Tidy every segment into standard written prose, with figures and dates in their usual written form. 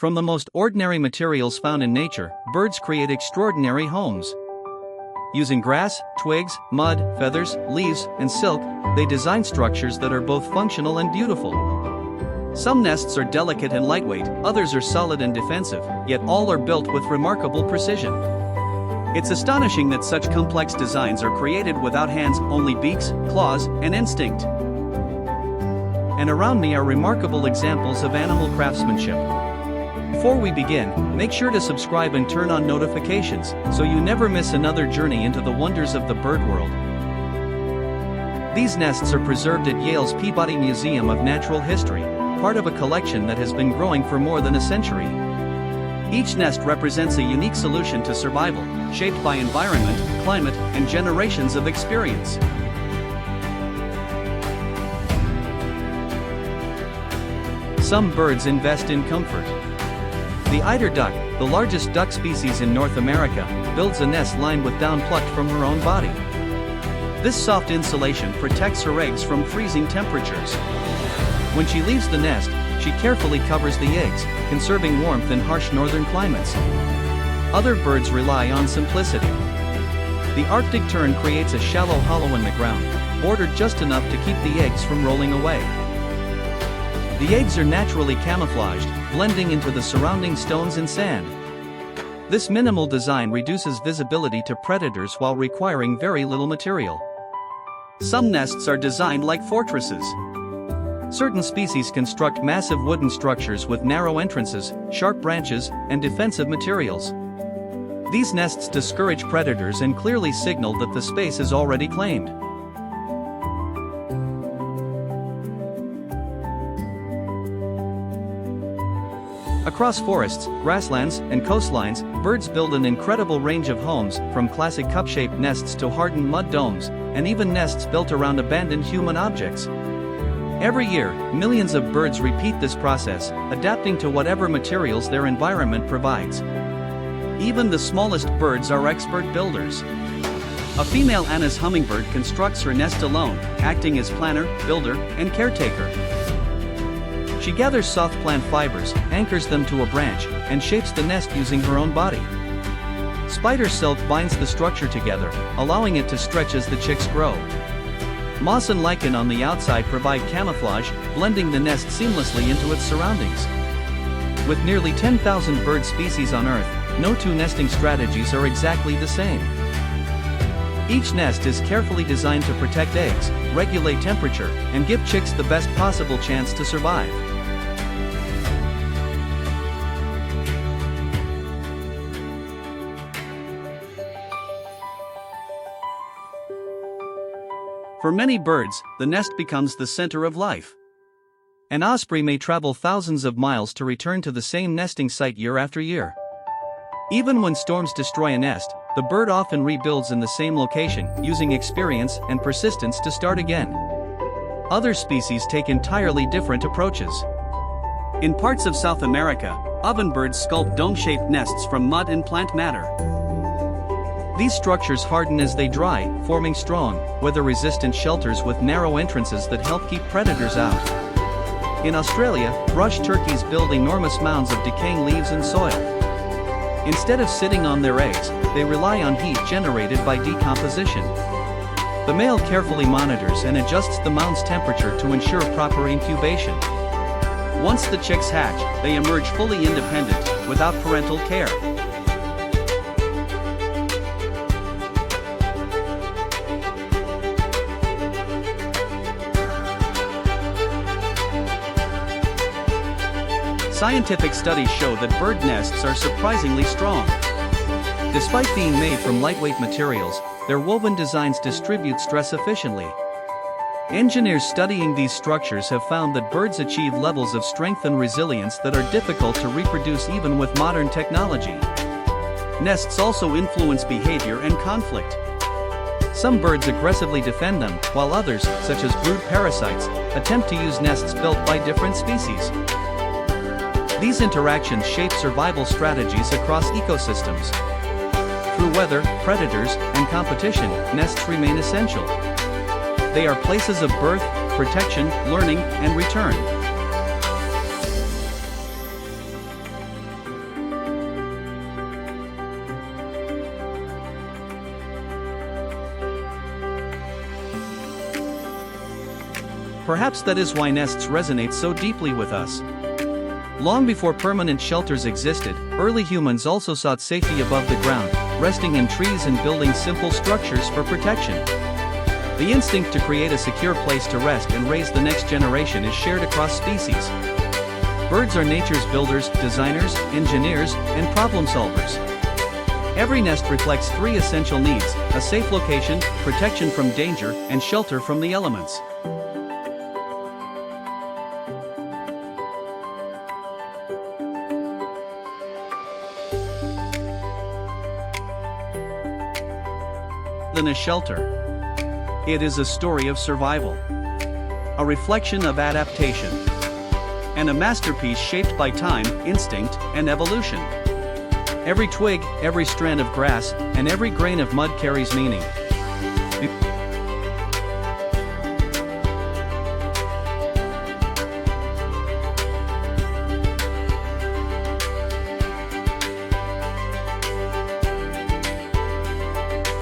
From the most ordinary materials found in nature, birds create extraordinary homes. Using grass, twigs, mud, feathers, leaves, and silk, they design structures that are both functional and beautiful. Some nests are delicate and lightweight, others are solid and defensive, yet all are built with remarkable precision. It's astonishing that such complex designs are created without hands, only beaks, claws, and instinct. And around me are remarkable examples of animal craftsmanship. Before we begin, make sure to subscribe and turn on notifications, so you never miss another journey into the wonders of the bird world. These nests are preserved at Yale's Peabody Museum of Natural History, part of a collection that has been growing for more than a century. Each nest represents a unique solution to survival, shaped by environment, climate, and generations of experience. Some birds invest in comfort. The eider duck, the largest duck species in North America, builds a nest lined with down plucked from her own body. This soft insulation protects her eggs from freezing temperatures. When she leaves the nest, she carefully covers the eggs, conserving warmth in harsh northern climates. Other birds rely on simplicity. The Arctic tern creates a shallow hollow in the ground, bordered just enough to keep the eggs from rolling away. The eggs are naturally camouflaged, blending into the surrounding stones and sand. This minimal design reduces visibility to predators while requiring very little material. Some nests are designed like fortresses. Certain species construct massive wooden structures with narrow entrances, sharp branches, and defensive materials. These nests discourage predators and clearly signal that the space is already claimed. Across forests, grasslands, and coastlines, birds build an incredible range of homes, from classic cup-shaped nests to hardened mud domes, and even nests built around abandoned human objects. Every year, millions of birds repeat this process, adapting to whatever materials their environment provides. Even the smallest birds are expert builders. A female Anna's hummingbird constructs her nest alone, acting as planner, builder, and caretaker. She gathers soft plant fibers, anchors them to a branch, and shapes the nest using her own body. Spider silk binds the structure together, allowing it to stretch as the chicks grow. Moss and lichen on the outside provide camouflage, blending the nest seamlessly into its surroundings. With nearly 10,000 bird species on Earth, no two nesting strategies are exactly the same. Each nest is carefully designed to protect eggs, regulate temperature, and give chicks the best possible chance to survive. For many birds, the nest becomes the center of life. An osprey may travel thousands of miles to return to the same nesting site year after year. Even when storms destroy a nest, the bird often rebuilds in the same location, using experience and persistence to start again. Other species take entirely different approaches. In parts of South America, ovenbirds sculpt dome-shaped nests from mud and plant matter. These structures harden as they dry, forming strong, weather-resistant shelters with narrow entrances that help keep predators out. In Australia, brush turkeys build enormous mounds of decaying leaves and soil. Instead of sitting on their eggs, they rely on heat generated by decomposition. The male carefully monitors and adjusts the mound's temperature to ensure proper incubation. Once the chicks hatch, they emerge fully independent, without parental care. Scientific studies show that bird nests are surprisingly strong. Despite being made from lightweight materials, their woven designs distribute stress efficiently. Engineers studying these structures have found that birds achieve levels of strength and resilience that are difficult to reproduce even with modern technology. Nests also influence behavior and conflict. Some birds aggressively defend them, while others, such as brood parasites, attempt to use nests built by different species. These interactions shape survival strategies across ecosystems. Through weather, predators, and competition, nests remain essential. They are places of birth, protection, learning, and return. Perhaps that is why nests resonate so deeply with us. Long before permanent shelters existed, early humans also sought safety above the ground, resting in trees and building simple structures for protection. The instinct to create a secure place to rest and raise the next generation is shared across species. Birds are nature's builders, designers, engineers, and problem solvers. Every nest reflects three essential needs: a safe location, protection from danger, and shelter from the elements. Than a shelter. It is a story of survival, a reflection of adaptation, and a masterpiece shaped by time, instinct, and evolution. Every twig, every strand of grass, and every grain of mud carries meaning.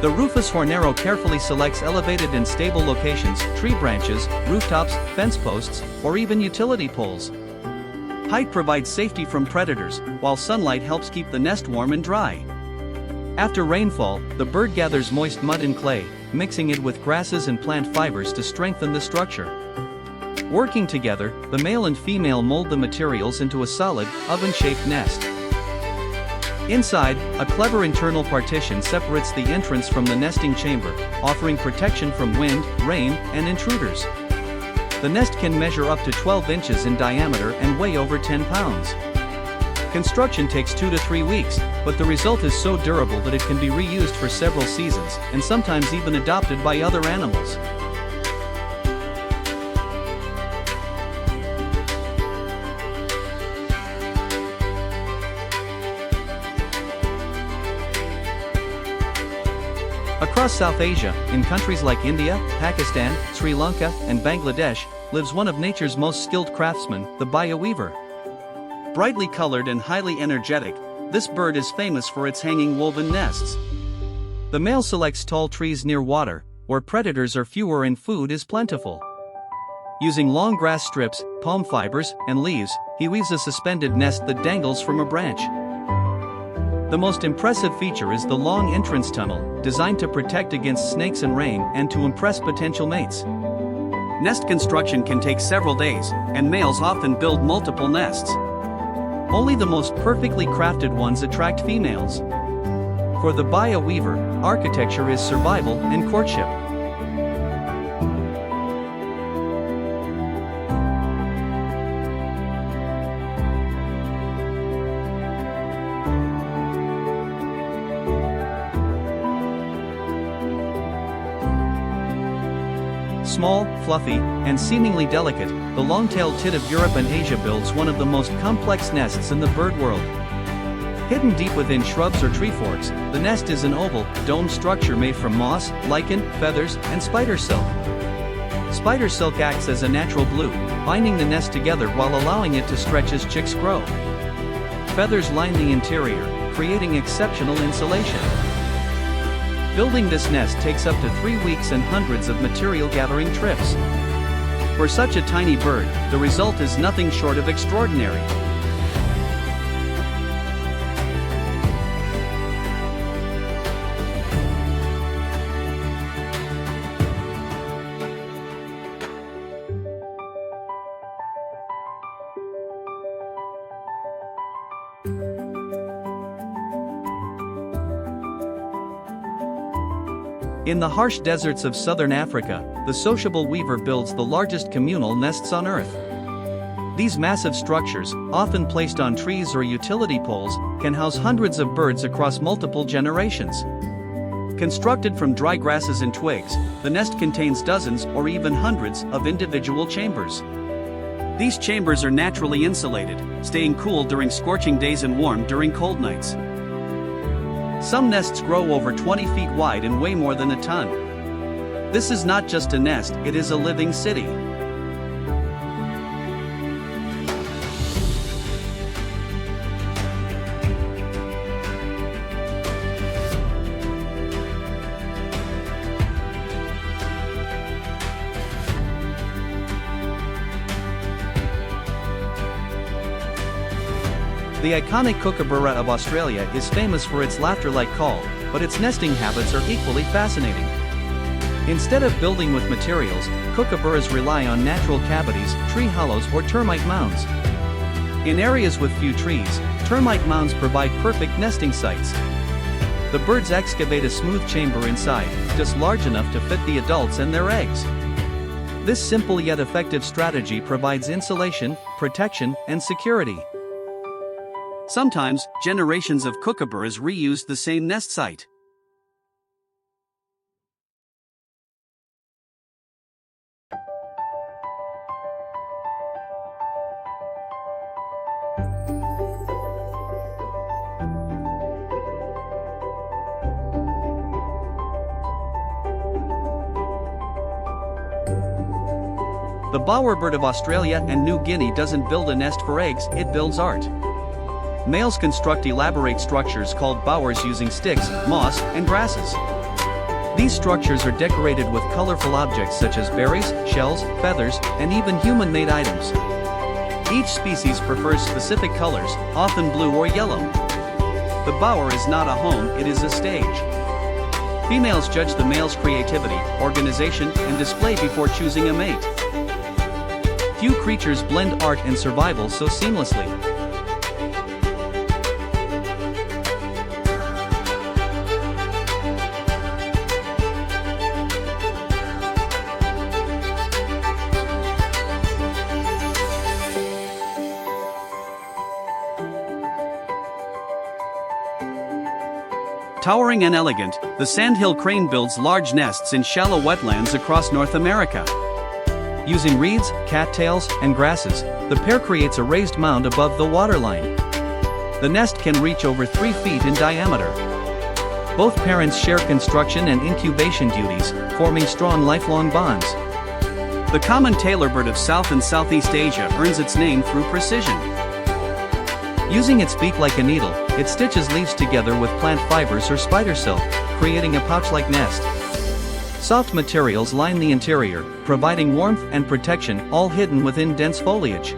The Rufous hornero carefully selects elevated and stable locations, tree branches, rooftops, fence posts, or even utility poles. Height provides safety from predators, while sunlight helps keep the nest warm and dry. After rainfall, the bird gathers moist mud and clay, mixing it with grasses and plant fibers to strengthen the structure. Working together, the male and female mold the materials into a solid, oven-shaped nest. Inside, a clever internal partition separates the entrance from the nesting chamber, offering protection from wind, rain, and intruders. The nest can measure up to 12 inches in diameter and weigh over 10 pounds. Construction takes 2 to 3 weeks, but the result is so durable that it can be reused for several seasons, and sometimes even adopted by other animals. Across South Asia, in countries like India, Pakistan, Sri Lanka, and Bangladesh, lives one of nature's most skilled craftsmen, the bioweaver. Brightly colored and highly energetic, this bird is famous for its hanging woven nests. The male selects tall trees near water, where predators are fewer and food is plentiful. Using long grass strips, palm fibers, and leaves, he weaves a suspended nest that dangles from a branch. The most impressive feature is the long entrance tunnel, designed to protect against snakes and rain and to impress potential mates. Nest construction can take several days, and males often build multiple nests. Only the most perfectly crafted ones attract females. For the bioweaver, architecture is survival and courtship. Small, fluffy, and seemingly delicate, the long-tailed tit of Europe and Asia builds one of the most complex nests in the bird world. Hidden deep within shrubs or tree forks, the nest is an oval, domed structure made from moss, lichen, feathers, and spider silk. Spider silk acts as a natural glue, binding the nest together while allowing it to stretch as chicks grow. Feathers line the interior, creating exceptional insulation. Building this nest takes up to 3 weeks and hundreds of material gathering trips. For such a tiny bird, the result is nothing short of extraordinary. In the harsh deserts of southern Africa, the sociable weaver builds the largest communal nests on Earth. These massive structures, often placed on trees or utility poles, can house hundreds of birds across multiple generations. Constructed from dry grasses and twigs, the nest contains dozens or even hundreds of individual chambers. These chambers are naturally insulated, staying cool during scorching days and warm during cold nights. Some nests grow over 20 feet wide and weigh more than a ton. This is not just a nest, it is a living city. The iconic kookaburra of Australia is famous for its laughter-like call, but its nesting habits are equally fascinating. Instead of building with materials, kookaburras rely on natural cavities, tree hollows or termite mounds. In areas with few trees, termite mounds provide perfect nesting sites. The birds excavate a smooth chamber inside, just large enough to fit the adults and their eggs. This simple yet effective strategy provides insulation, protection, and security. Sometimes, generations of kookaburras reuse the same nest site. The bowerbird of Australia and New Guinea doesn't build a nest for eggs, it builds art. Males construct elaborate structures called bowers using sticks, moss, and grasses. These structures are decorated with colorful objects such as berries, shells, feathers, and even human-made items. Each species prefers specific colors, often blue or yellow. The bower is not a home, it is a stage. Females judge the male's creativity, organization, and display before choosing a mate. Few creatures blend art and survival so seamlessly. Towering and elegant, the sandhill crane builds large nests in shallow wetlands across North America. Using reeds, cattails, and grasses, the pair creates a raised mound above the waterline. The nest can reach over 3 feet in diameter. Both parents share construction and incubation duties, forming strong lifelong bonds. The common tailorbird of South and Southeast Asia earns its name through precision. Using its beak like a needle, it stitches leaves together with plant fibers or spider silk, creating a pouch-like nest. Soft materials line the interior, providing warmth and protection, all hidden within dense foliage.